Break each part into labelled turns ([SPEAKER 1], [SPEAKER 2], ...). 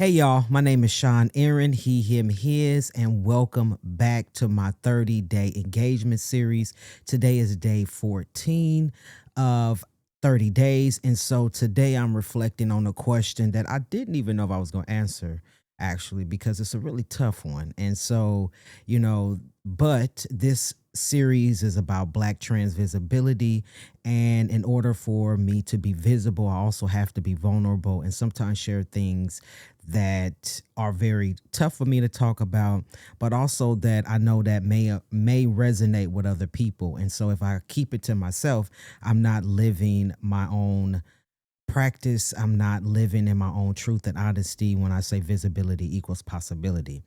[SPEAKER 1] Hey y'all, my name is Shawn Aaron, he, him, his, and welcome back to my 30-day engagement series. Today is day 14 of 30 days. And so today I'm reflecting on a question that I didn't even know if I was going to answer, actually, because it's a really tough one. And so, but this series is about Black trans visibility. And in order for me to be visible, I also have to be vulnerable and sometimes share things that are very tough for me to talk about, but also that I know that may resonate with other people. And so if I keep it to myself, I'm not living my own practice. I'm not living in my own truth and honesty when I say visibility equals possibility.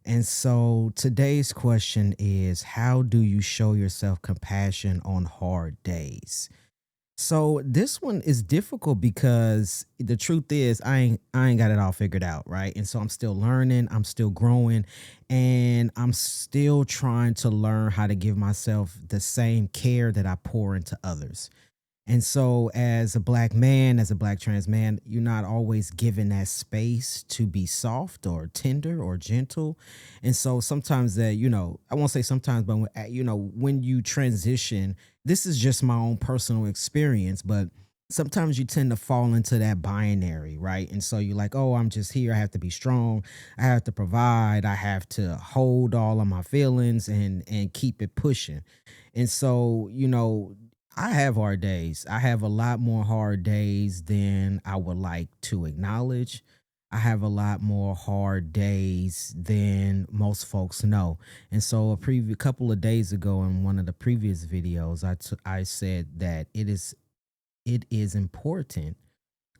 [SPEAKER 1] And so today's question is, how do you show yourself compassion on hard days? So this one is difficult because the truth is I ain't got it all figured out, right? And so I'm still learning, I'm still growing, and I'm still trying to learn how to give myself the same care that I pour into others. And so, as a black man, as a black trans man, you're not always given that space to be soft or tender or gentle. And so, sometimes that, I won't say sometimes, but when you transition, this is just my own personal experience, but sometimes you tend to fall into that binary, right? And so you're like, oh, I'm just here. I have to be strong. I have to provide. I have to hold all of my feelings and keep it pushing. And so, I have hard days. I have a lot more hard days than I would like to acknowledge. I have a lot more hard days than most folks know. And so a previous couple of days ago in one of the previous videos, I said that it is important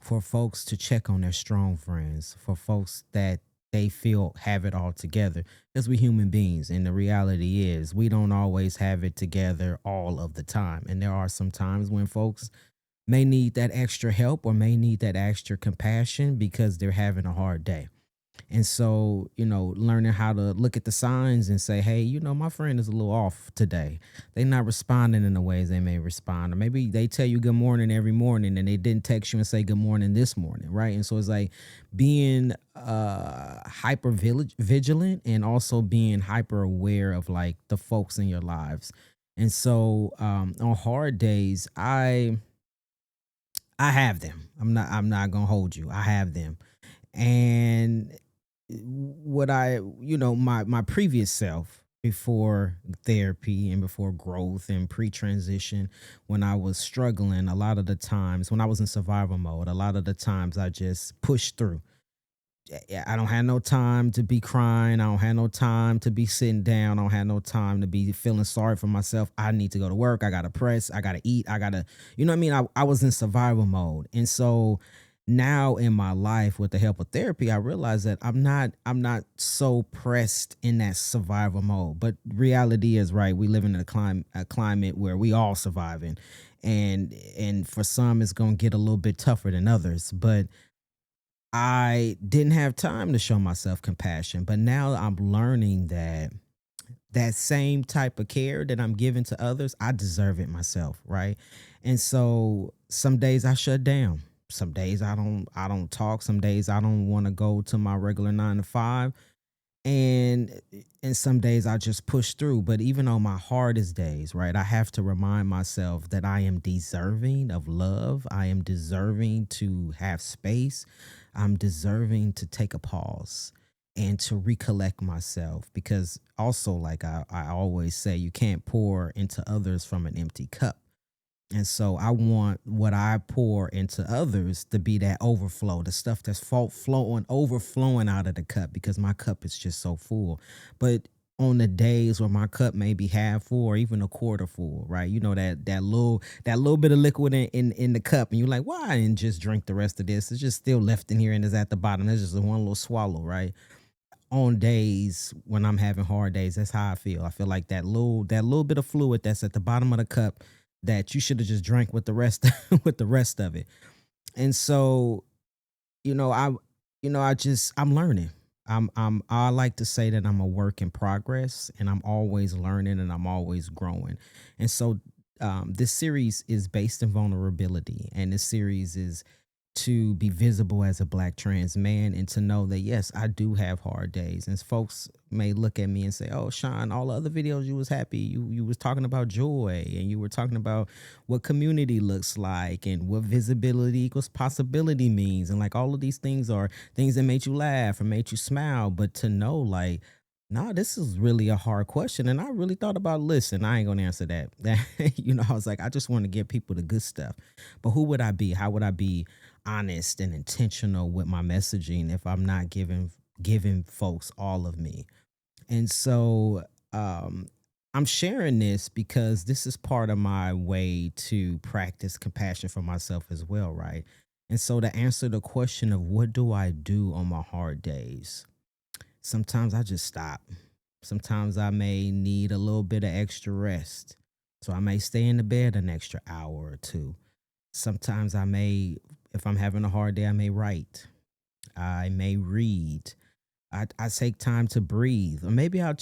[SPEAKER 1] for folks to check on their strong friends, for folks that they feel have it all together, because we human beings. And the reality is we don't always have it together all of the time. And there are some times when folks may need that extra help or may need that extra compassion because they're having a hard day. And so, learning how to look at the signs and say, hey, my friend is a little off today. They're not responding in the ways they may respond. Or maybe they tell you good morning every morning and they didn't text you and say good morning this morning. Right. And so it's like being hyper vigilant and also being hyper aware of like the folks in your lives. And so on hard days, I have them. I'm not gonna hold you. I have them. And what my previous self before therapy and before growth and pre-transition, when I was struggling, a lot of the times when I was in survival mode, a lot of the times I just pushed through. Yeah, I don't have no time to be crying. I don't have no time to be sitting down. I don't have no time to be feeling sorry for myself. I need to go to work. I gotta press. I gotta eat. I gotta, you know what I mean? I was in survival mode. And so now in my life with the help of therapy, I realize that I'm not so pressed in that survival mode. But reality is, right, we live in a climate where we all surviving. And for some it's gonna get a little bit tougher than others. But I didn't have time to show myself compassion, but now I'm learning that that same type of care that I'm giving to others, I deserve it myself, right? And so some days I shut down. Some days I don't talk, some days I don't want to go to my regular 9 to 5, and some days I just push through. But even on my hardest days, right, I have to remind myself that I am deserving of love. I am deserving to have space. I'm deserving to take a pause and to recollect myself, because also, like I always say, you can't pour into others from an empty cup. And so I want what I pour into others to be that overflow, the stuff that's flowing, overflowing out of the cup, because my cup is just so full. But on the days where my cup may be half full or even a quarter full, right? That little bit of liquid in the cup, and you're like, why I didn't just drink the rest of this? It's just still left in here and it's at the bottom. It's just one little swallow, right? On days when I'm having hard days, that's how I feel. I feel like that little bit of fluid that's at the bottom of the cup that you should have just drank with the rest with the rest of it. And so, you know, I I'm learning. I like to say that I'm a work in progress, and I'm always learning and I'm always growing. And so this series is based in vulnerability, and this series is to be visible as a black trans man and to know that yes, I do have hard days. And folks may look at me and say, "Oh, Shawn, all the other videos you was happy. You was talking about joy and you were talking about what community looks like and what visibility equals possibility means. And like all of these things are things that made you laugh or made you smile. But to know like nah, this is really a hard question. And I really thought about listen, I ain't gonna answer that. I was like, I just want to give people the good stuff. But who would I be? How would I be honest and intentional with my messaging if I'm not giving folks all of me? And so I'm sharing this because this is part of my way to practice compassion for myself as well, right? And so to answer the question of what do I do on my hard days, sometimes I just stop. Sometimes I may need a little bit of extra rest. So I may stay in the bed an extra hour or two. Sometimes I may, if I'm having a hard day, I may write. I may read. I take time to breathe, or maybe I'll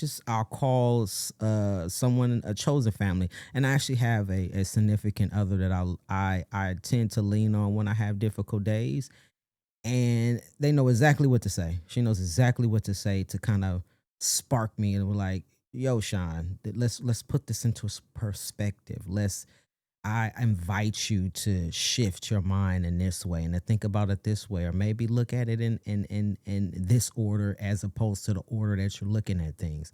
[SPEAKER 1] call someone, a chosen family, and I actually have a significant other that I tend to lean on when I have difficult days, and they know exactly what to say. She knows exactly what to say to kind of spark me, and we're like, "Yo, Sean, let's put this into perspective. I invite you to shift your mind in this way and to think about it this way, or maybe look at it in this order as opposed to the order that you're looking at things."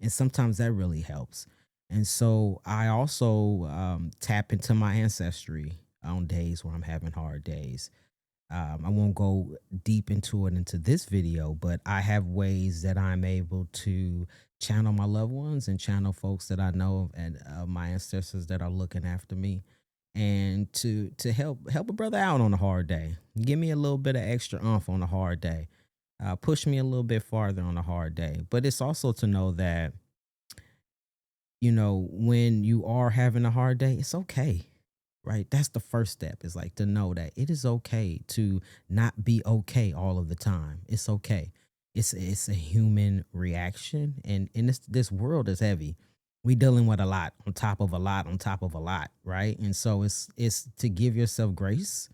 [SPEAKER 1] And sometimes that really helps. And so I also tap into my ancestry on days where I'm having hard days. I won't go deep into this video, but I have ways that I'm able to channel my loved ones and channel folks that I know and my ancestors that are looking after me, and to help a brother out on a hard day. Give me a little bit of extra oomph on a hard day. Push me a little bit farther on a hard day. But it's also to know that when you are having a hard day, it's okay, right? That's the first step, is like to know that it is okay to not be okay all of the time. It's okay. It's a human reaction, and this world is heavy. We dealing with a lot on top of a lot on top of a lot, right? And so it's to give yourself grace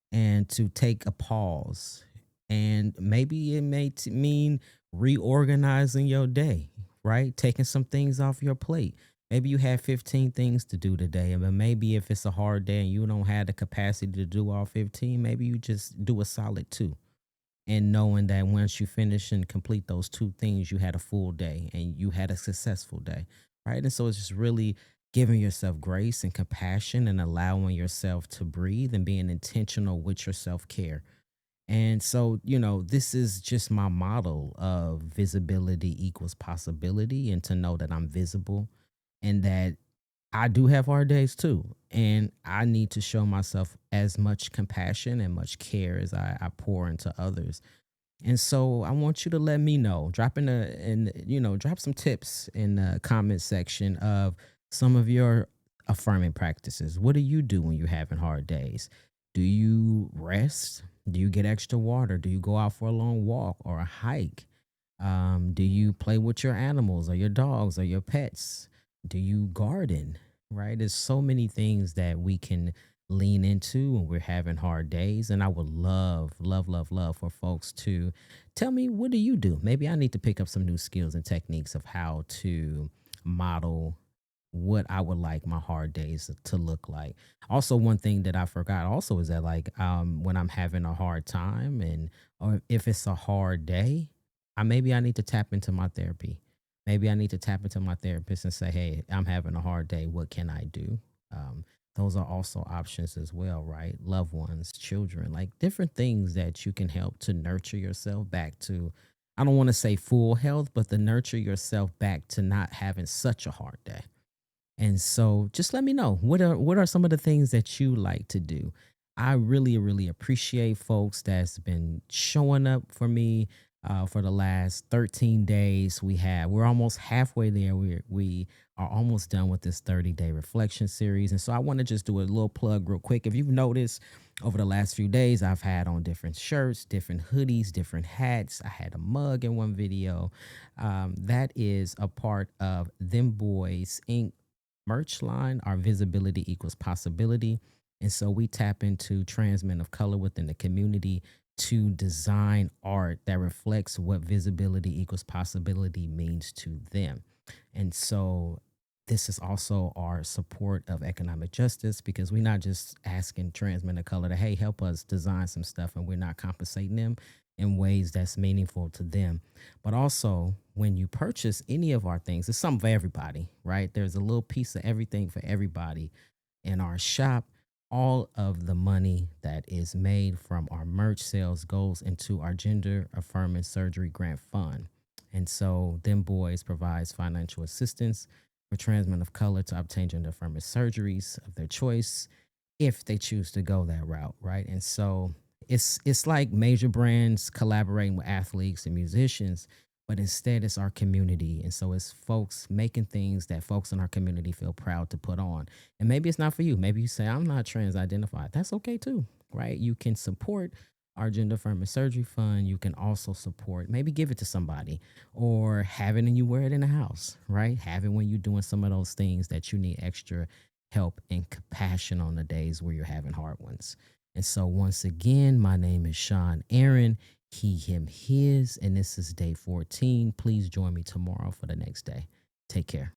[SPEAKER 1] and to take a pause. And maybe it may mean reorganizing your day, right? Taking some things off your plate. Maybe you have 15 things to do today, but maybe if it's a hard day and you don't have the capacity to do all 15, maybe you just do a solid two. And knowing that once you finish and complete those two things, you had a full day and you had a successful day, right? And so it's just really giving yourself grace and compassion and allowing yourself to breathe and being intentional with your self care. And so, this is just my model of visibility equals possibility, and to know that I'm visible and that I do have hard days too. And I need to show myself as much compassion and much care as I pour into others. And so I want you to let me know. Drop some tips in the comment section of some of your affirming practices. What do you do when you're having hard days? Do you rest? Do you get extra water? Do you go out for a long walk or a hike? Do you play with your animals or your dogs or your pets? Do you garden? Right? There's so many things that we can lean into when we're having hard days. And I would love, love, love, love for folks to tell me, what do you do? Maybe I need to pick up some new skills and techniques of how to model what I would like my hard days to look like. Also, one thing that I forgot also is that like when I'm having a hard time, and or if it's a hard day, I need to tap into my therapy. Maybe I need to tap into my therapist and say, "Hey, I'm having a hard day. What can I do?" Um, those are also options as well, right? Loved ones, children, like different things that you can help to nurture yourself back to, I don't want to say full health, but to nurture yourself back to not having such a hard day. And so just let me know, what are some of the things that you like to do? I really, really appreciate folks that's been showing up for me for the last 13 days. We're almost halfway there. We are almost done with this 30-day reflection series. And so I want to just do a little plug real quick. If you've noticed over the last few days, I've had on different shirts, different hoodies, different hats. I had a mug in one video. That is a part of Them Boys Inc. merch line. Our visibility equals possibility. And so we tap into trans men of color within the community to design art that reflects what visibility equals possibility means to them. And so this is also our support of economic justice, because we're not just asking trans men of color to, hey, help us design some stuff, and we're not compensating them in ways that's meaningful to them. But also, when you purchase any of our things, it's something for everybody, right? There's a little piece of everything for everybody in our shop. All of the money that is made from our merch sales goes into our gender affirming surgery grant fund. And so Dem Boys provides financial assistance for trans men of color to obtain gender affirming surgeries of their choice if they choose to go that route, right? And so it's like major brands collaborating with athletes and musicians, but instead it's our community. And so it's folks making things that folks in our community feel proud to put on. And maybe it's not for you. Maybe you say, I'm not trans identified. That's okay too, right? You can support our gender affirming surgery fund. You can also support, maybe give it to somebody, or have it and you wear it in the house, right? Have it when you're doing some of those things that you need extra help and compassion on the days where you're having hard ones. And so, once again, my name is Shawn Aaron, he, him, his, and this is day 14. Please join me tomorrow for the next day. Take care.